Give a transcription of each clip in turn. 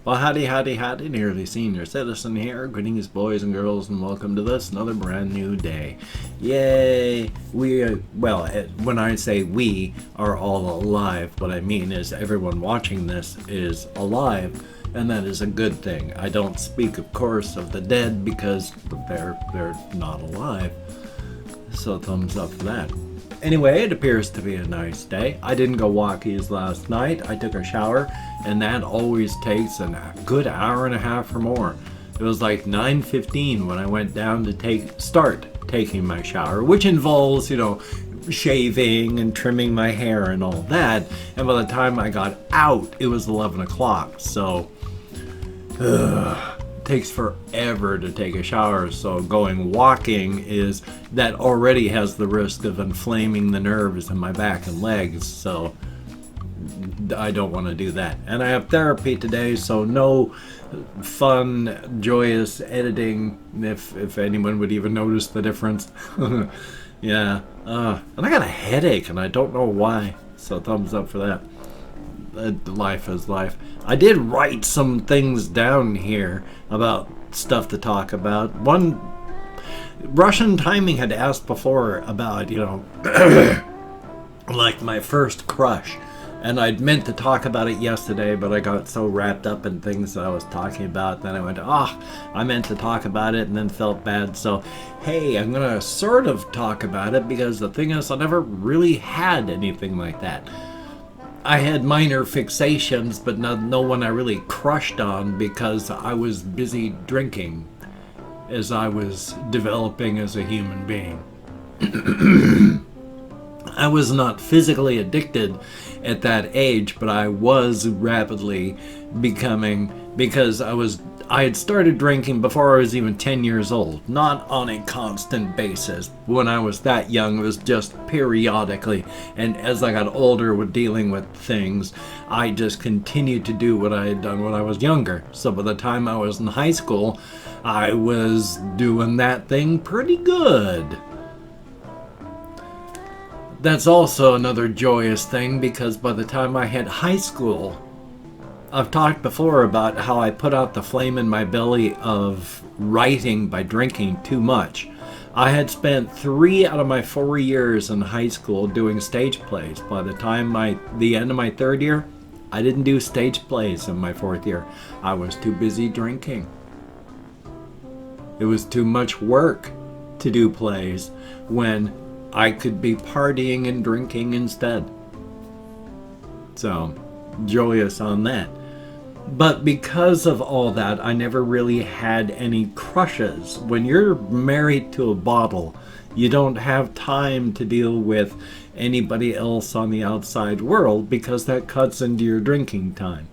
Well, howdy, howdy, howdy, nearly senior citizen here. Greetings, boys and girls, and welcome to this, another brand new day. Yay! When I say we are all alive, what I mean is everyone watching this is alive, and that is a good thing. I don't speak, of course, of the dead because they're not alive. So thumbs up for that. Anyway, it appears to be a nice day. I didn't go walkies last night. I took a shower, and that always takes a good hour and a half or more. It was like 9:15 when I went down to start taking my shower, which involves, shaving and trimming my hair and all that. And by the time I got out, it was 11 o'clock. So, takes forever to take a shower, so going walking that already has the risk of inflaming the nerves in my back and legs, so I don't want to do that. And I have therapy today, so no fun, joyous editing, if anyone would even notice the difference. Yeah, and I got a headache and I don't know why, so thumbs up for that. Life is life. I did write some things down here about stuff to talk about. One, Russian Timing had asked before about, like my first crush. And I'd meant to talk about it yesterday, but I got so wrapped up in things that I was talking about. Then I went, I meant to talk about it and then felt bad. So, hey, I'm going to sort of talk about it because the thing is I never really had anything like that. I had minor fixations, but no one I really crushed on because I was busy drinking as I was developing as a human being. I was not physically addicted at that age, but I was rapidly becoming, because I had started drinking before I was even 10 years old, not on a constant basis. When I was that young, it was just periodically, and as I got older with dealing with things, I just continued to do what I had done when I was younger. So by the time I was in high school, I was doing that thing pretty good. That's also another joyous thing, because by the time I hit high school, I've talked before about how I put out the flame in my belly of writing by drinking too much. I had spent 3 out of my 4 years in high school doing stage plays. By the time the end of my 3rd year, I didn't do stage plays in my 4th year. I was too busy drinking. It was too much work to do plays when I could be partying and drinking instead. So, joyous on that. But because of all that, I never really had any crushes. When you're married to a bottle, you don't have time to deal with anybody else on the outside world because that cuts into your drinking time.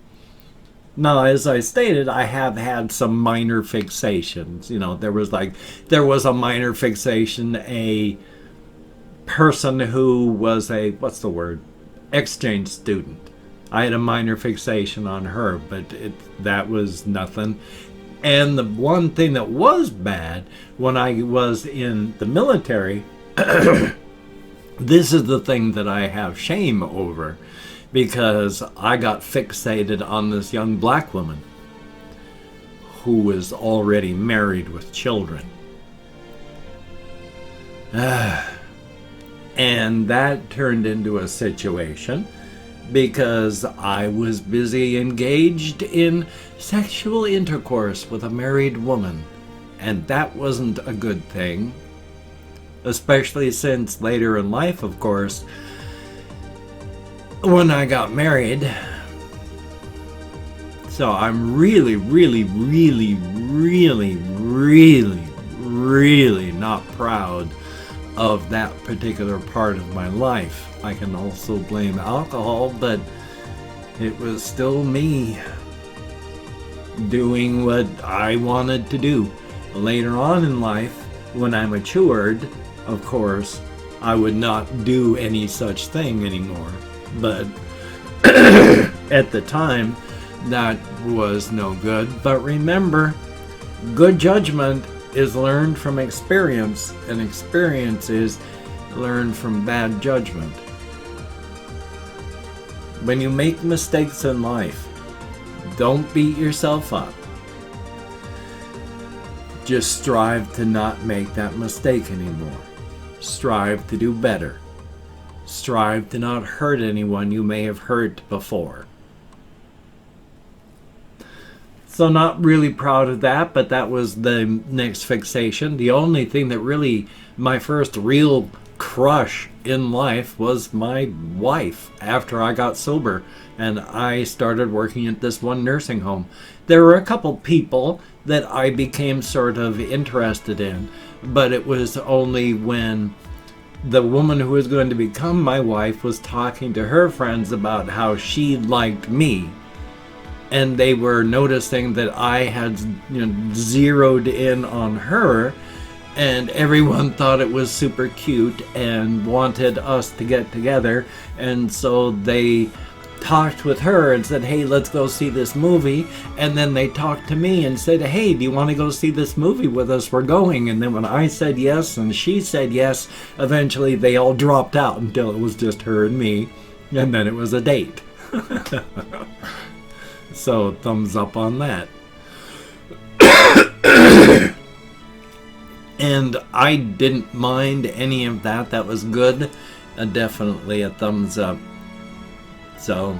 Now, as I stated, I have had some minor fixations. There was a minor fixation, a person who was exchange student. I had a minor fixation on her, but that was nothing. And the one thing that was bad when I was in the military, this is the thing that I have shame over, because I got fixated on this young black woman who was already married with children. And that turned into a situation because I was busy engaged in sexual intercourse with a married woman. And that wasn't a good thing. Especially since later in life, of course, when I got married. So I'm really, really, really, really, really, really not proud of that particular part of my life. I can also blame alcohol, but it was still me doing what I wanted to do. Later on in life, when I matured, of course, I would not do any such thing anymore. But at the time, that was no good. But remember, good judgment is learned from experience, and experience is learned from bad judgment. When you make mistakes in life, Don't beat yourself up. Just strive to not make that mistake anymore. Strive to do better. Strive to not hurt anyone you may have hurt before. So not really proud of that, but that was the next fixation. The only thing that really, my first real crush in life was my wife after I got sober and I started working at this one nursing home. There were a couple people that I became sort of interested in, but it was only when the woman who was going to become my wife was talking to her friends about how she liked me. And they were noticing that I had, zeroed in on her, and everyone thought it was super cute and wanted us to get together. And so they talked with her and said, hey, let's go see this movie. And then they talked to me and said, hey, do you want to go see this movie with us? We're going. And then when I said yes and she said yes, eventually they all dropped out until it was just her and me. And then it was a date. So, thumbs up on that. And I didn't mind any of that. That was good. Definitely a thumbs up. So,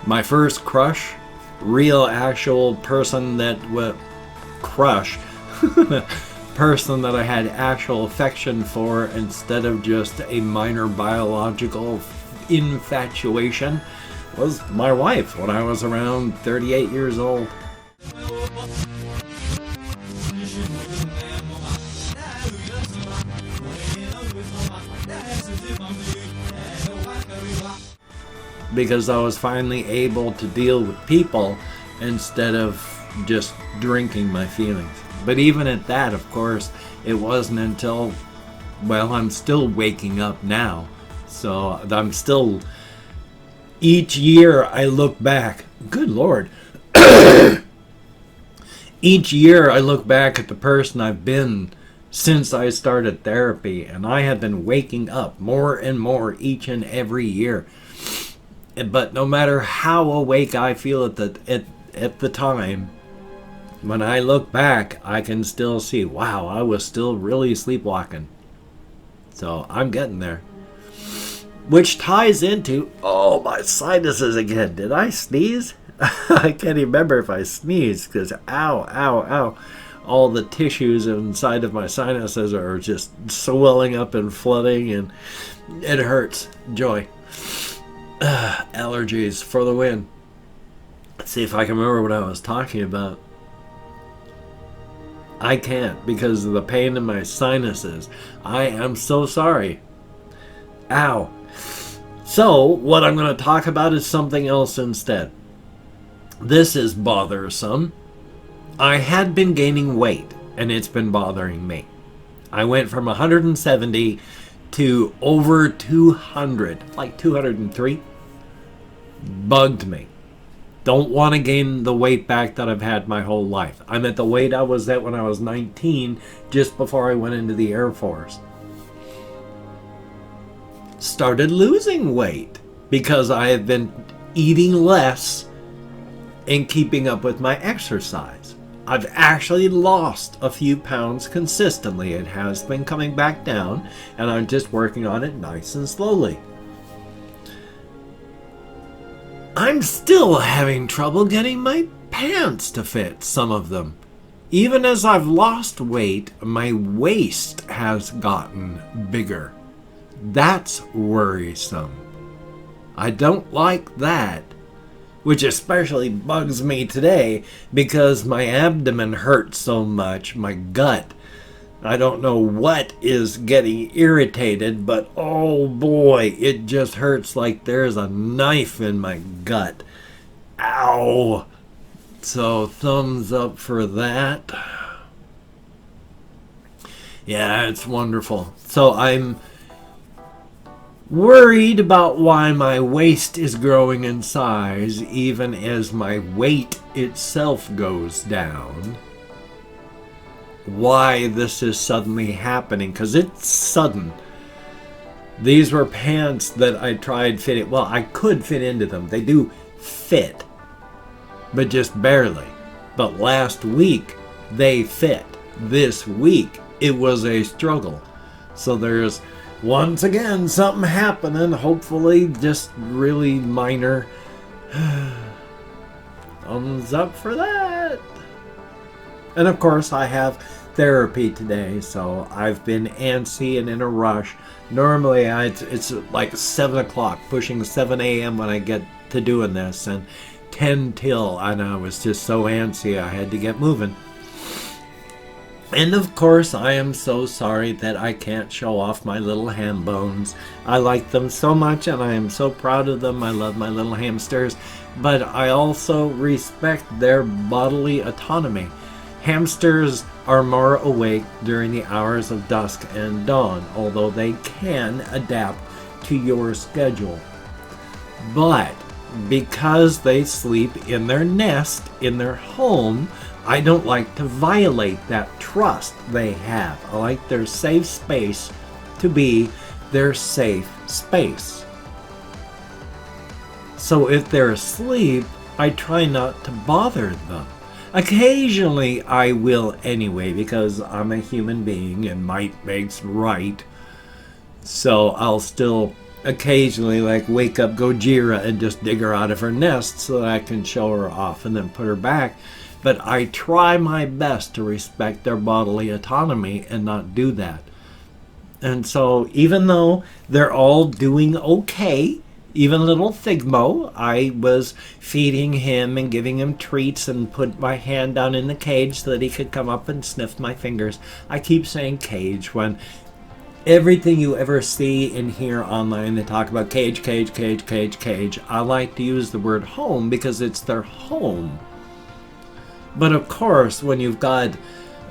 my first crush, real actual person that person that I had actual affection for instead of just a minor biological infatuation, was my wife when I was around 38 years old. Because I was finally able to deal with people instead of just drinking my feelings. But even at that, of course, it wasn't until, well, I'm still waking up now. So I'm still, each year I look back, good Lord. Each year I look back at the person I've been since I started therapy, and I have been waking up more and more each and every year. But no matter how awake I feel at the time, when I look back, I can still see, wow, I was still really sleepwalking. So I'm getting there. Which ties into, oh, my sinuses again. Did I sneeze? I can't even remember if I sneezed because ow, ow, ow. All the tissues inside of my sinuses are just swelling up and flooding, and it hurts. Joy. Allergies for the win. Let's see if I can remember what I was talking about. I can't because of the pain in my sinuses. I am so sorry. Ow. So, what I'm going to talk about is something else instead. This is bothersome. I had been gaining weight, and it's been bothering me. I went from 170 to over 200, like 203. Bugged me. Don't want to gain the weight back that I've had my whole life. I'm at the weight I was at when I was 19, just before I went into the Air Force. Started losing weight because I have been eating less and keeping up with my exercise. I've actually lost a few pounds consistently. It has been coming back down, and I'm just working on it nice and slowly. I'm still having trouble getting my pants to fit, some of them. Even as I've lost weight, my waist has gotten bigger. That's worrisome. I don't like that. Which especially bugs me today because my abdomen hurts so much, my gut. I don't know what is getting irritated, but oh boy, it just hurts like there's a knife in my gut. Ow! So thumbs up for that. Yeah, it's wonderful. So I'm worried about why my waist is growing in size even as my weight itself goes down. Why this is suddenly happening, because it's sudden. These were pants that I tried fitting. Well, I could fit into them. They do fit. but just barely. But last week, they fit. This week, it was a struggle. So there's, once again, something happening. Hopefully, just really minor. Thumbs up for that. And of course, I have therapy today, so I've been antsy and in a rush. Normally, it's like 7 o'clock, pushing 7 a.m. when I get to doing this, and 10 till, and I was just so antsy I had to get moving. And of course, I am so sorry that I can't show off my little ham bones. I like them so much, and I am so proud of them. I love my little hamsters, but I also respect their bodily autonomy. Hamsters are more awake during the hours of dusk and dawn, although they can adapt to your schedule. But because they sleep in their nest, in their home, I don't like to violate that trust they have. I like their safe space to be their safe space. So if they're asleep, I try not to bother them. Occasionally I will anyway, because I'm a human being and might makes right. So I'll still occasionally wake up Gojira and just dig her out of her nest so that I can show her off and then put her back. But I try my best to respect their bodily autonomy and not do that. And so even though they're all doing okay, even little Thigmo, I was feeding him and giving him treats and put my hand down in the cage so that he could come up and sniff my fingers. I keep saying cage when everything you ever see and hear online, they talk about cage, cage, cage, cage, cage. I like to use the word home because it's their home. But of course, when you've got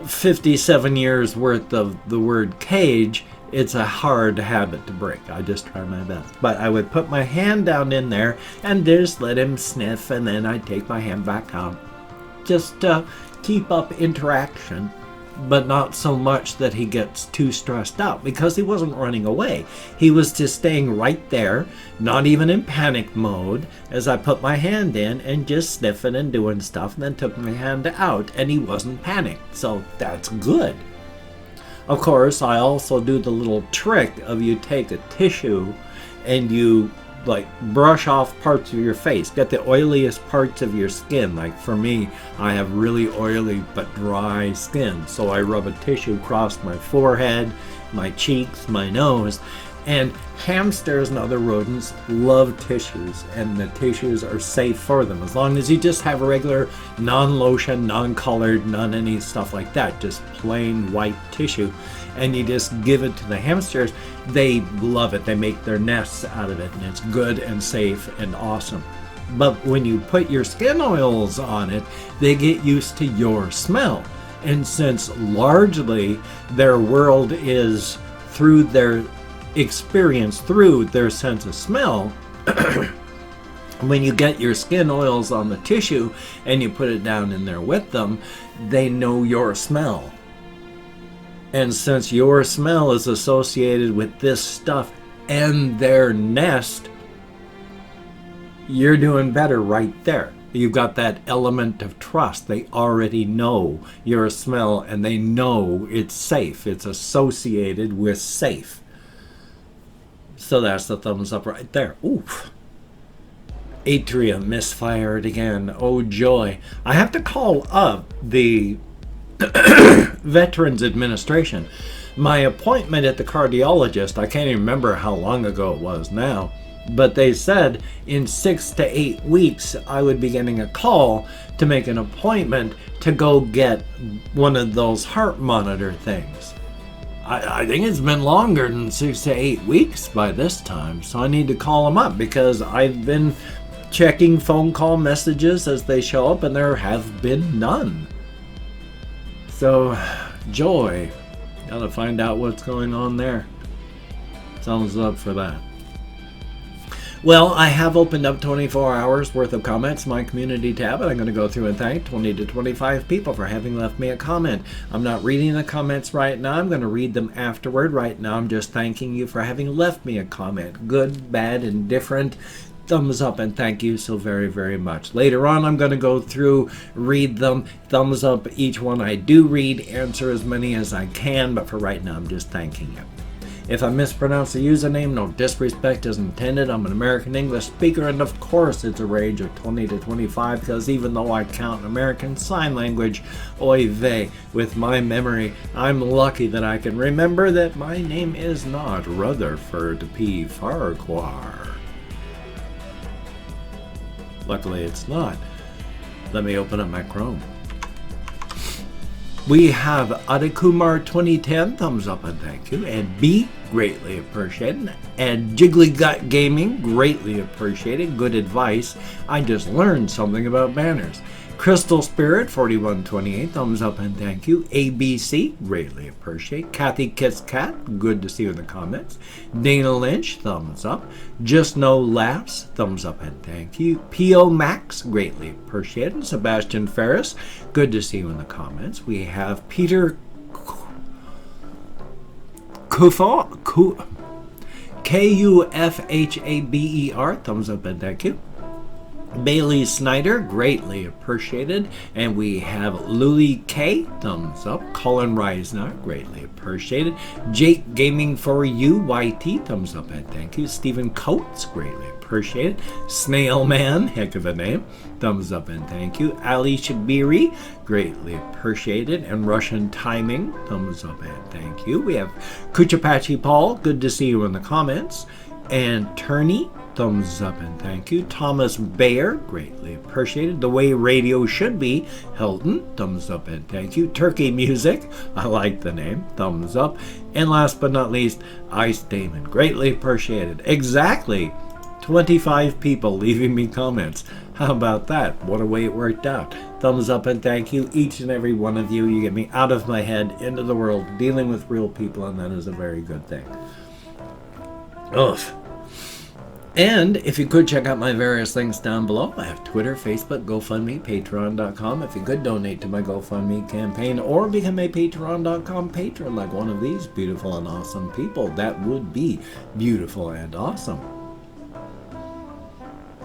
57 years worth of the word cage, it's a hard habit to break. I just try my best. But I would put my hand down in there and just let him sniff, and then I'd take my hand back out. Just to keep up interaction, but not so much that he gets too stressed out, because he wasn't running away. He was just staying right there, not even in panic mode, as I put my hand in and just sniffing and doing stuff, and then took my hand out, and he wasn't panicked. So that's good. Of course, I also do the little trick of you take a tissue and you brush off parts of your face. Get the oiliest parts of your skin. Like for me, I have really oily but dry skin. So I rub a tissue across my forehead, my cheeks, my nose. And hamsters and other rodents love tissues, and the tissues are safe for them as long as you just have a regular non-lotion, non-colored, non-any stuff like that, just plain white tissue, and you just give it to the hamsters. They love it. They make their nests out of it, and it's good and safe and awesome. But when you put your skin oils on it, they get used to your smell. And since largely their world is through their experience, through their sense of smell, when you get your skin oils on the tissue and you put it down in there with them, they know your smell. And since your smell is associated with this stuff and their nest, you're doing better right there. You've got that element of trust. They already know your smell and they know it's safe. It's associated with safe. So that's the thumbs up right there. Oof. Atrium misfired again. Oh joy. I have to call up the Veterans Administration. My appointment at the cardiologist, I can't even remember how long ago it was now, but they said in 6 to 8 weeks I would be getting a call to make an appointment to go get one of those heart monitor things. I think it's been longer than 6 to 8 weeks by this time, so I need to call them up because I've been checking phone call messages as they show up and there have been none. So, joy. Gotta find out what's going on there. Thumbs up for that. Well, I have opened up 24 hours worth of comments in my community tab, and I'm going to go through and thank 20 to 25 people for having left me a comment. I'm not reading the comments right now. I'm going to read them afterward. Right now, I'm just thanking you for having left me a comment. Good, bad, indifferent. thumbs up and thank you so very, very much. Later on, I'm going to go through, read them, thumbs up each one I do read, answer as many as I can, but for right now, I'm just thanking you. If I mispronounce the username, no disrespect is intended. I'm an American English speaker, and of course it's a range of 20 to 25, because even though I count American Sign Language, oy vey, with my memory, I'm lucky that I can remember that my name is not Rutherford P. Farquhar. Luckily it's not. Let me open up my Chrome. We have Adekumar 2010, thumbs up and thank you. And B, greatly appreciated. And Jiggly Gut Gaming, greatly appreciated. Good advice. I just learned something about banners. Crystal Spirit 4128, thumbs up and thank you. ABC, greatly appreciate. Kathy Kiss Cat, good to see you in the comments. Dana Lynch, thumbs up. Just No Laughs, thumbs up and thank you. P.O. Max, greatly appreciated. Sebastian Ferris, good to see you in the comments. We have Peter Kufhaber, Kufhaber, thumbs up and thank you. Bailey Snyder, greatly appreciated. And we have Luli K, thumbs up. Colin Reisner, greatly appreciated. Jake Gaming for You, YT, thumbs up and thank you. Stephen Coates, greatly appreciated. Snail Man, heck of a name, thumbs up and thank you. Ali Shabiri, greatly appreciated. And Russian Timing, thumbs up and thank you. We have Kuchapachi Paul, good to see you in the comments. And Turney, thumbs up and thank you. Thomas Bayer, greatly appreciated. The Way Radio Should Be, Shelton, thumbs up and thank you. Turkey Music, I like the name, thumbs up. And last but not least, Ice Damon, greatly appreciated. Exactly 25 people leaving me comments. How about that? What a way it worked out. Thumbs up and thank you, each and every one of you. You get me out of my head, into the world, dealing with real people, and that is a very good thing. Ugh. And if you could check out my various links down below, I have Twitter, Facebook, GoFundMe, Patreon.com. If you could donate to my GoFundMe campaign or become a Patreon.com patron like one of these beautiful and awesome people, that would be beautiful and awesome.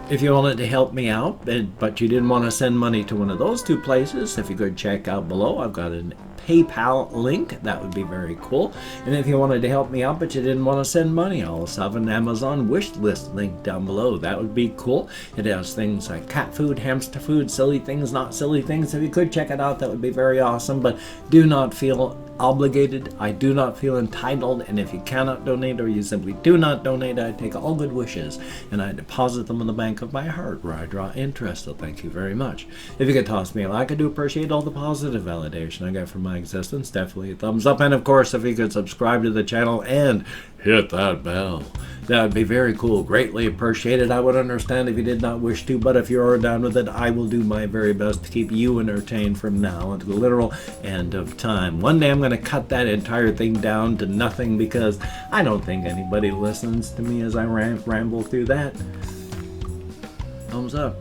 If you wanted to help me out, but you didn't want to send money to one of those two places, if you could check out below, I've got a PayPal link. That would be very cool. And if you wanted to help me out, but you didn't want to send money, I also have an Amazon wish list link down below. That would be cool. It has things like cat food, hamster food, silly things, not silly things. If you could check it out, that would be very awesome. But do not feel obligated. I do not feel entitled, and if you cannot donate or you simply do not donate, I take all good wishes and I deposit them in the bank of my heart where I draw interest. So thank you very much. If you could toss me a like, I do appreciate all the positive validation I get from my existence. Definitely a thumbs up, and of course if you could subscribe to the channel and hit that bell, that would be very cool. Greatly appreciated. I would understand if you did not wish to, but if you are down with it, I will do my very best to keep you entertained from now until the literal end of time. One day I'm going to cut that entire thing down to nothing because I don't think anybody listens to me as I ramble through that. Thumbs up.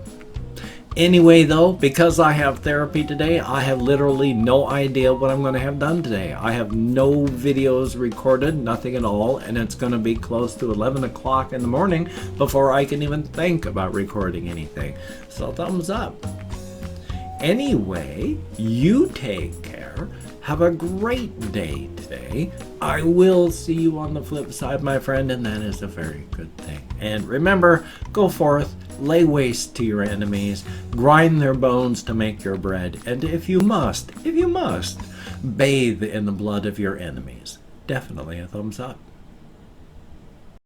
Anyway, though, because I have therapy today, I have literally no idea what I'm going to have done today. I have no videos recorded, nothing at all, and it's going to be close to 11 o'clock in the morning before I can even think about recording anything. So thumbs up. Anyway, you take care. Have a great day today. I will see you on the flip side, my friend, and that is a very good thing. And remember, go forth, lay waste to your enemies, grind their bones to make your bread, and if you must, bathe in the blood of your enemies. Definitely a thumbs up.